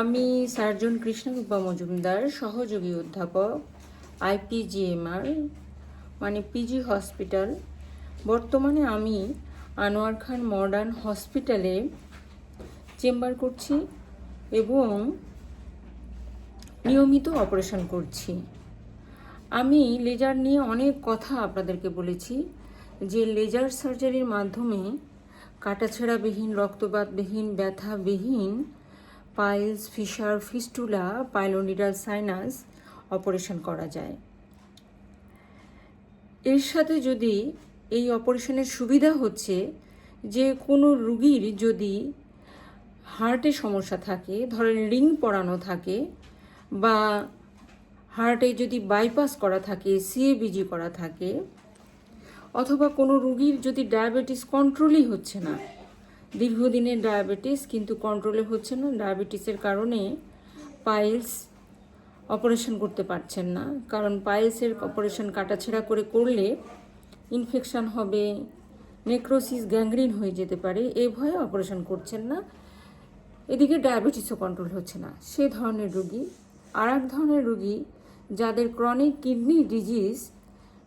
আমি সার্জন কৃষ্ণরূপা মজুমদার, সহযোগী অধ্যাপক, IPGMR মানে পিজি হসপিটাল। বর্তমানে আমি আনোয়ার খান মডার্ন হসপিটালে চেম্বার করছি এবং নিয়মিত অপারেশন করছি। আমি লেজার নিয়ে অনেক কথা আপনাদেরকে বলেছি যে লেজার সার্জারির মাধ্যমে কাটাছেঁড়াবিহীন, রক্তপাতবিহীন, ব্যথাবিহীন piles, fissure, fistula, pilonidal sinus operation করা যায়। এর সাথে যদি এই অপারেশনের সুবিধা হচ্ছে যে কোনো রুগীর যদি হার্টে সমস্যা থাকে, ধরেন রিং পরানো থাকে, বা হার্টে যদি বাইপাস করা থাকে, CABG করা থাকে, অথবা কোনো রুগীর যদি ডায়াবেটিস কন্ট্রোলই হচ্ছে না, দীর্ঘদিনের ডায়াবেটিস কিন্তু কন্ট্রোলে হচ্ছে না, ডায়াবেটিসের কারণে পাইলস অপারেশন করতে পারছেন না, কারণ পাইলসের অপারেশন কাটাছেঁড়া করে করলে ইনফেকশন হবে, নেক্রোসিস, গ্যাংগ্রিন হয়ে যেতে পারে, এই ভয়ে অপারেশন করছেন না, এদিকে ডায়াবেটিসও কন্ট্রোল হচ্ছে না, সে ধরনের রুগী। আর এক ধরনের রুগী যাদের ক্রনিক কিডনি ডিজিজ,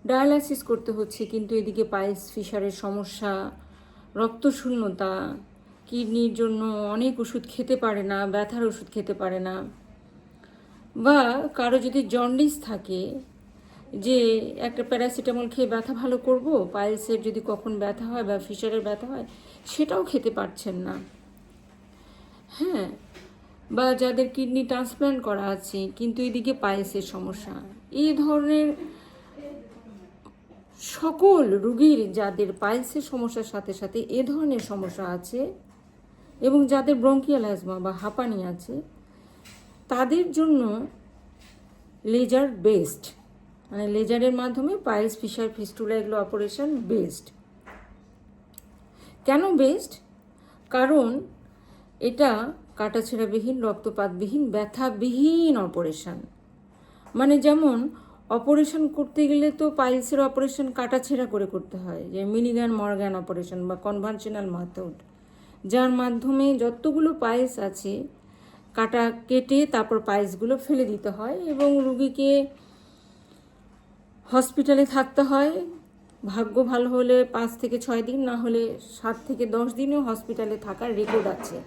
ডায়ালাইসিস করতে হচ্ছে কিন্তু এদিকে পাইলস, ফিশারের সমস্যা, রক্তশূন্যতা, কিডনির জন্য অনেক ওষুধ খেতে পারে না, ব্যথার ওষুধ খেতে পারে না, বা কারো যদি জন্ডিস থাকে যে একটা প্যারাসিটামল খেয়ে ব্যথা ভালো করব, পাইলসের যদি কখন ব্যথা হয় বা ফিশারের ব্যথা হয় সেটাও খেতে পারছেন না, হ্যাঁ, বা যাদের কিডনি ট্রান্সপ্ল্যান্ট করা আছে কিন্তু এদিকে পাইলসের সমস্যা, এই ধরনের সকল রুগীর যাদের পাইলসের সমস্যার সাথে সাথে এ ধরনের সমস্যা আছে এবং যাদের ব্রঙ্কিয়াল অ্যাজমা বা হাঁপানি আছে, তাদের জন্য লেজার বেস্ট, মানে লেজারের মাধ্যমে পাইলস, ফিশার, ফিস্টুলা এগুলো অপারেশন বেস্ট। কেন বেস্ট? কারণ এটা কাটাছেঁড়াবিহীন, রক্তপাতবিহীন, ব্যথাবিহীন অপারেশন। মানে যেমন অপারেশন করতে গেলে তো পাইলসের অপারেশন কাটাছেঁড়া করে করতে হয়, যে মিনিগান মর্গান অপারেশন বা কনভেনশনাল মেথড, যার মাধ্যমে যতগুলো পাইলস আছে কাটা কেটে তারপর পাইলসগুলো ফেলে দিতে হয় এবং রুগীকে হসপিটালে থাকতে হয়। ভাগ্য ভালো হলে 5 থেকে 6 দিন, না হলে 7 থেকে 10 দিনও হসপিটালে থাকার রেকর্ড আছে।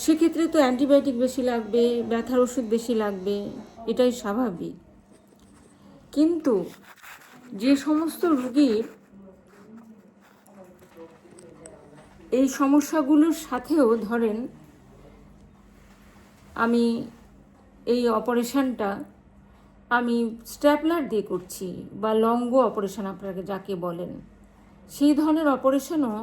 সেক্ষেত্রে তো অ্যান্টিবায়োটিক বেশি লাগবে, ব্যথার ওষুধ বেশি লাগবে, এটাই স্বাভাবিক। কিন্তু যে সমস্ত রুগীর এই সমস্যাগুলোর সাথেও, ধরেন আমি এই অপারেশনটা আমি স্ট্যাপলার দিয়ে করছি বা লঙ্গো অপারেশন আপনাকে যাকে বলেন, সেই ধরনের অপারেশনও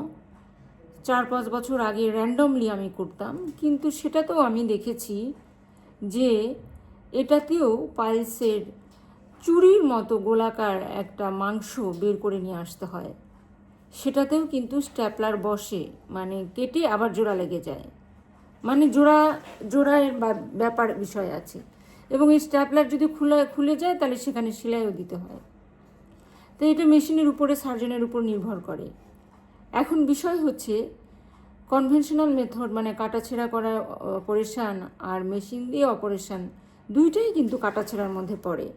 4-5 বছর আগে র্যান্ডমলি আমি করতাম, কিন্তু সেটাতেও আমি দেখেছি যে এটাতেও পাইলসের চুরির মতো গোলাকার একটা মাংস বের করে নিয়ে আসতে হয়, সেটাতেও কিন্তু স্ট্যাপলার বসে, মানে কেটে আবার জোড়া লেগে যায়, মানে জোড়ার ব্যাপার বিষয় আছে, এবং এই স্ট্যাপলার যদি খুলে যায় তাহলে সেখানে সেলাইও দিতে হয়। তো এটা মেশিনের উপরে, সার্জনের উপর নির্ভর করে। এখন বিষয় হচ্ছে কনভেনশনাল মেথড মানে কাটাছেঁড়া করা অপারেশান আর মেশিন দিয়ে অপারেশান দুইটাই কিন্তু কাটাছেঁড়ার মধ্যে পড়ে।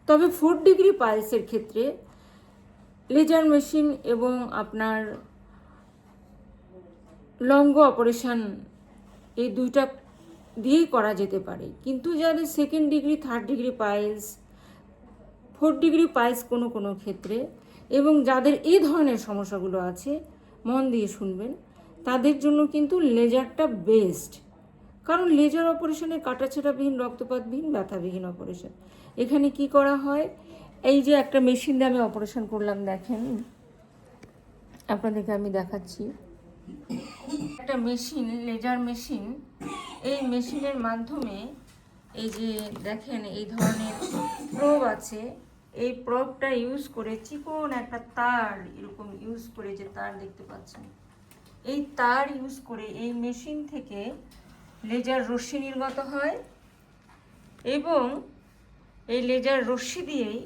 তবে 4 ডিগ্রি পাইলসের ক্ষেত্রে লেজার মেশিন এবং আপনার লঙ্গো অপারেশান এই দুইটা দিয়েই করা যেতে পারে। কিন্তু যাদের 2nd degree, 3rd degree piles, 4 degree piles কোনো কোনো ক্ষেত্রে, এবং যাদের এই ধরনের সমস্যাগুলো আছে, মন দিয়ে শুনবেন, তাদের জন্য কিন্তু লেজারটা বেস্ট। কারণ লেজার অপারেশনে কাটাছেঁড়াবিহীন, রক্তপাতবিহীন, ব্যথাবিহীন অপারেশন। এখানে কি করা হয়, এই যে একটা মেশিন দিয়ে আমি অপারেশন করলাম, দেখেন আপনাদেরকে আমি দেখাচ্ছি, একটা মেশিন, লেজার মেশিন, এই মেশিনের মাধ্যমে এই যে দেখেন এই ধরনের প্রোব আছে, এই প্রোবটা ইউজ করে চিকন একটা তার এরকম ইউজ করে, যে তার দেখতে পাচ্ছেন, এই তার ইউজ করে এই মেশিন থেকে লেজার রশ্মি নির্গত হয় এবং এই লেজার রশ্মি দিয়েই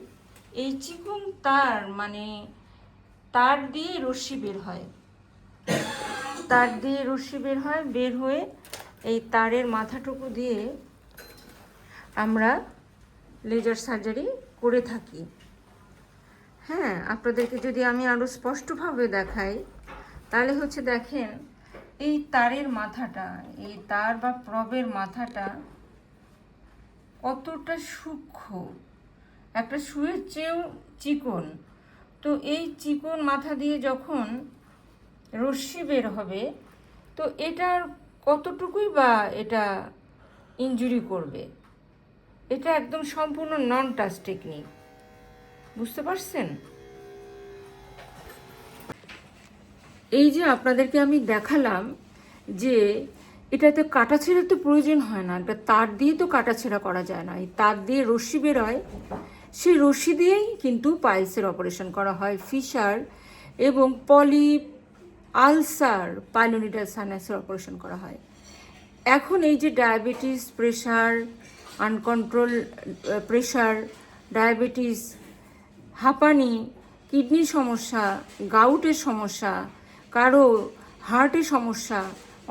এই চিকন তার, মানে তার দিয়ে রশ্মি বের হয়, তার দিয়ে রশ্মি বের হয়, বের হয়ে এই তারের মাথাটুকু দিয়ে আমরা লেজার সার্জারি করে থাকি। হ্যাঁ, আপনাদেরকে যদি আমি আরও স্পষ্টভাবে দেখাই তাহলে হচ্ছে দেখেন এই তারের মাথাটা, এই তার বা প্রবের মাথাটা কতটা সূক্ষ্ম, একটা সুয়ের চেয়েও চিকন। তো এই চিকন মাথা দিয়ে যখন রশ্মি বের হবে তো এটার কতটুকুই বা এটা ইনজুরি করবে। এটা একদম সম্পূর্ণ নন টাচ টেকনিক, বুঝতে পারছেন? এই যে আপনাদেরকে আমি দেখালাম যে এটাতে কাটাছেঁড়া তো প্রয়োজন হয় না, এটা তার দিয়ে তো কাটাছেঁড়া করা যায় না। এই তার দিয়ে রশ্মি বেরোয়, সেই রশ্মি দিয়েই কিন্তু পাইলসের অপারেশন করা হয়, ফিশার এবং পলিপ, আলসার, পাইলোনিডাল সাইনাসের অপারেশন করা হয়। এখন এই যে diabetes, pressure, uncontrolled pressure, diabetes, হাঁপানি, কিডনির সমস্যা, গাউটের সমস্যা, কারো হার্টের সমস্যা,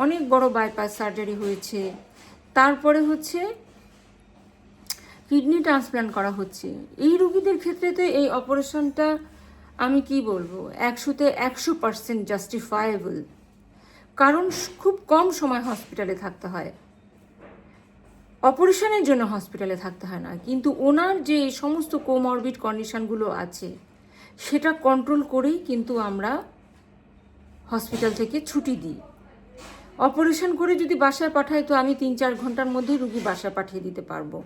অনেক বড় বাইপাস সার্জারি হয়েছে, তারপরে হচ্ছে কিডনি ট্রান্সপ্ল্যান্ট করা হচ্ছে। এই রোগীদের ক্ষেত্রে তো এই অপারেশনটা আমি কি বলবো, 100-তে 100% জাস্টিফায়েবল, কারণ খুব কম সময় হসপিটালে থাকতে হয়, অপারেশনের জন্য হসপিটালে থাকতে হয় না। কিন্তু ওনার যে সমস্ত কোমরবিড কন্ডিশনগুলো আছে সেটা কন্ট্রোল করেই কিন্তু আমরা হসপিটাল থেকে ছুটি দিই। অপারেশন করে যদি বাসায় পাঠাই তো আমি 3-4 ঘন্টার মধ্যেই রুগী বাসায় পাঠিয়ে দিতে পারবো,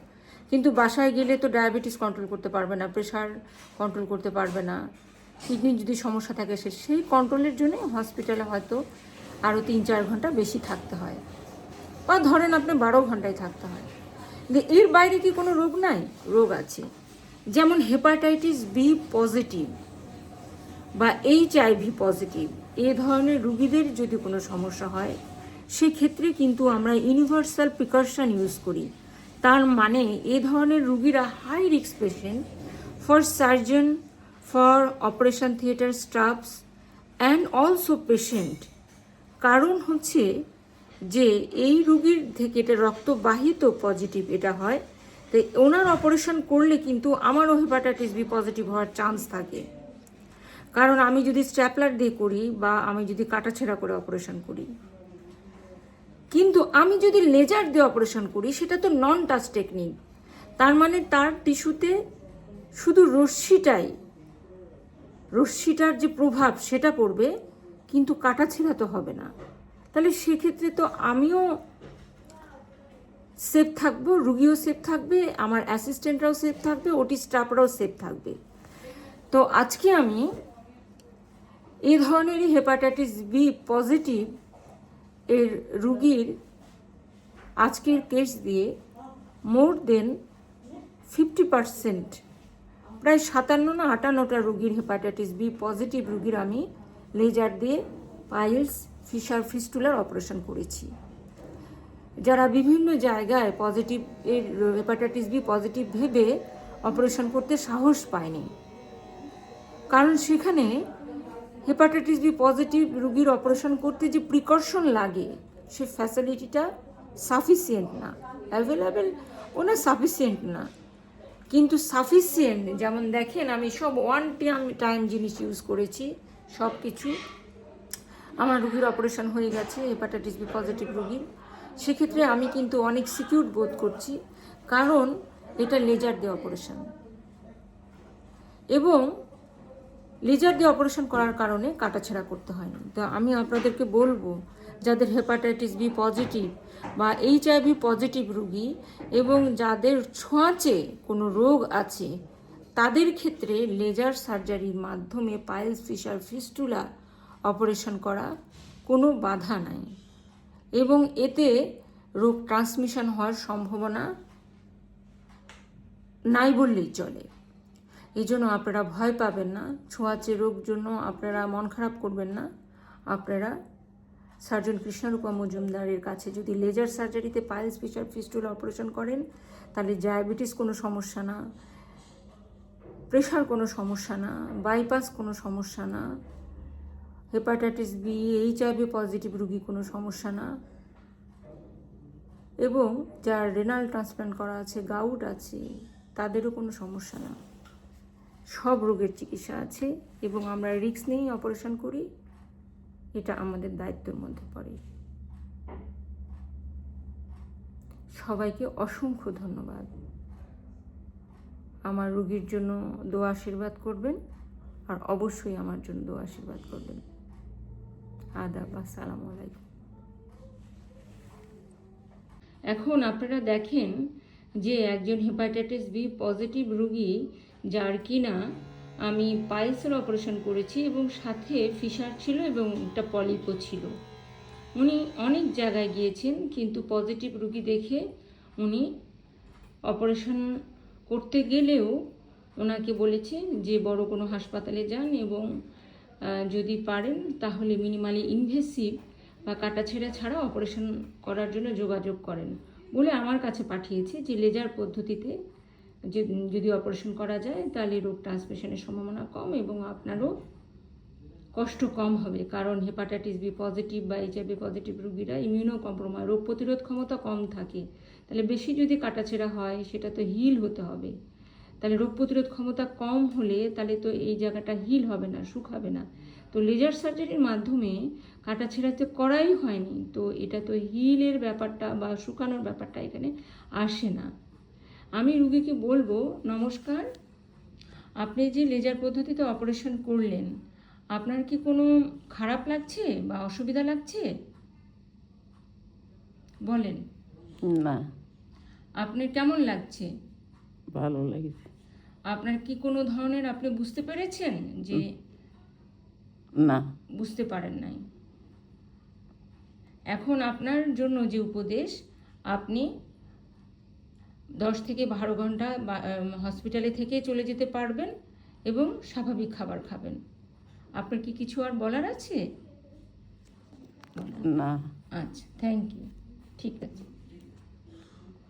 কিন্তু বাসায় গেলে তো ডায়াবেটিস কন্ট্রোল করতে পারবে না, প্রেশার কন্ট্রোল করতে পারবে না, কিডনির যদি সমস্যা থাকে সেই কন্ট্রোলের জন্য হসপিটালে হয়তো আরও 3-4 ঘন্টা বেশি থাকতে হয়, বা ধরেন আপনি 12 ঘন্টায় থাকতে হয়। কিন্তু এর বাইরে কি কোনো রোগ নাই? রোগ আছে, যেমন হেপাটাইটিস বি পজিটিভ বা HIV পজিটিভ, এ ধরনের রুগীদের যদি কোনো সমস্যা হয় সেক্ষেত্রে কিন্তু আমরা ইউনিভার্সাল প্রিকশন ইউজ করি। তার মানে এ ধরনের রুগীরা high risk patient for surgeon, for operation theatre staffs and also patient. কারণ হচ্ছে যে এই রুগীর থেকে এটা রক্তবাহিত পজিটিভ এটা হয়, তাই ওনার অপারেশন করলে কিন্তু আমারও হেপাটাইটিস বি পজিটিভ হওয়ার চান্স থাকে। কারণ আমি যদি স্ট্যাপলার দিয়ে করি বা আমি যদি কাটাছেঁড়া করে অপারেশন করি, কিন্তু আমি যদি লেজার দিয়ে অপারেশন করি সেটা তো নন টাচ টেকনিক, তার মানে তার টিস্যুতে শুধু রশ্মিটার যে প্রভাব সেটা পড়বে, কিন্তু কাটাছেঁড়া তো হবে না। তাহলে সেক্ষেত্রে তো আমিও সেফ থাকবো, রুগীও সেফ থাকবে, আমার অ্যাসিস্ট্যান্টরাও সেফ থাকবে, ওটি স্টাফরাও সেফ থাকবে। তো আজকে আমি এই ধরনেরই হেপাটাইটিস বি পজিটিভ এর রুগীর আজকের কেস দিয়ে মোর দেন 50%, প্রায় 57 না 58টা রুগীর হেপাটাইটিস বি পজিটিভ রুগীর আমি লেজার দিয়ে পাইলস, ফিশার, ফিস্টুলার অপারেশন করেছি। যারা বিভিন্ন জায়গায় পজিটিভ এর হেপাটাইটিস বি পজিটিভ ভেবে অপারেশন করতে সাহস পায়নি, কারণ সেখানে হেপাটাইটিস বি পজিটিভ রুগীর অপারেশন করতে যে প্রিকশন লাগে সে ফ্যাসিলিটিটা সাফিসিয়েন্ট না, অ্যাভেলেবেল ওনা সাফিসিয়েন্ট না। কিন্তু সাফিসিয়েন্ট যেমন দেখেন আমি সব ওয়ান টাইম জিনিস ইউজ করেছি, সব কিছু আমার রুগীর অপারেশন হয়ে গেছে হেপাটাইটিস বি পজিটিভ রুগীর। সেক্ষেত্রে আমি কিন্তু অনেক সিকিউর বোধ করছি, কারণ এটা লেজার দিয়ে অপারেশন, এবং লেজার দিয়ে অপারেশন করার কারণে কাটাছেঁড়া করতে হয় না। তো আমি আপনাদেরকে বলবো যাদের হেপাটাইটিস বি পজিটিভ বা HIV পজিটিভ রুগী এবং যাদের ছোঁয়াচে কোনো রোগ আছে তাদের ক্ষেত্রে লেজার সার্জারির মাধ্যমে পাইলস, ফিশার, ফিস্টুলা অপারেশন করা কোনো বাধা নাই, এবং এতে রোগ ট্রান্সমিশন হওয়ার সম্ভাবনা নাই বললেই চলে। এই জন্য আপনারা ভয় পাবেন না, ছোঁয়াচে রোগ জন্য আপনারা মন খারাপ করবেন না। আপনারা সার্জন কৃষ্ণরূপা মজুমদারের কাছে যদি লেজার সার্জারিতে পাইলস, ফিশার, ফিস্টুলা অপারেশন করেন তাহলে ডায়াবেটিস কোনো সমস্যা না, প্রেশার কোনো সমস্যা না, বাইপাস কোনো সমস্যা না, হেপাটাইটিস বি, HIV পজিটিভ রুগী কোনো সমস্যা না, এবং যার রেনাল ট্রান্সপ্লান্ট করা আছে, গাউট আছে, তাদেরও কোনো সমস্যা না। সব রোগের চিকিৎসা আছে এবং আমরা রিস্ক নিয়েই অপারেশন করি, এটা আমাদের দায়িত্বের মধ্যে পড়ে। সবাইকে অসংখ্য ধন্যবাদ। আমার রোগীর জন্য দোয়া আশীর্বাদ করবেন, আর অবশ্যই আমার জন্য দোয়া আশীর্বাদ করবেন। আদাব, আসসালামু আলাইকুম। এখন আপনারা দেখেন যে একজন হেপাটাইটিস বি পজিটিভ রোগী, যার কিনা আমি পাইলসের অপারেশন করেছি এবং সাথে ফিশার ছিল এবং একটা পলিপও ছিল। উনি অনেক জায়গায় গিয়েছেন, কিন্তু পজিটিভ রোগী দেখে উনি অপারেশন করতে গেলেও ওনাকে বলেছে যে বড় কোনো হাসপাতালে যান এবং যদি পারেন তাহলে মিনিমালি ইনভেসিভ বা কাটাছেঁড়া ছাড়া অপারেশন করার জন্য যোগাযোগ করেন বলে আমার কাছে পাঠিয়েছে, যে লেজার পদ্ধতিতে যদি অপারেশন করা যায় তাহলে রোগ ট্রান্সমিশনের সম্ভাবনা কম এবং আপনারও কষ্ট কম হবে। কারণ হেপাটাইটিস বি পজিটিভ বা HIV পজিটিভ রোগীরা ইমিউনো কম্প্রোমাইজ, রোগ প্রতিরোধ ক্ষমতা কম থাকে। তাহলে বেশি যদি কাটাছেঁড়া হয় সেটা তো হিল হতে হবে। তাহলে রোগ প্রতিরোধ ক্ষমতা কম হলে তাহলে তো এই জায়গাটা হিল হবে না, শুকাবে না। তো লেজার সার্জারির মাধ্যমে কাটাছেঁড়া তো করাই হয়নি, তো এটা তো হিলের ব্যাপারটা বা শুকানোর ব্যাপারটা এখানে আসে না। আমি রুগীকে বলবো, নমস্কার, আপনি যে লেজার পদ্ধতিতে অপারেশন করলেন, আপনার কি কোনো খারাপ লাগছে বা অসুবিধা লাগছে? বলেন। না, আপনার কেমন লাগছে? ভালো লেগেছে। আপনার কি কোনো ধরনের আপনি বুঝতে পেরেছেন যে? না, বুঝতে পারেন নাই। এখন আপনার জন্য যে উপদেশ, আপনি 10 থেকে 12 ঘন্টা হসপিটালে থেকে চলে যেতে পারবেন এবং স্বাভাবিক খাবার খাবেন। আপনার কি কিছু আর বলার আছে? না। আচ্ছা, থ্যাংক ইউ। ঠিক আছে।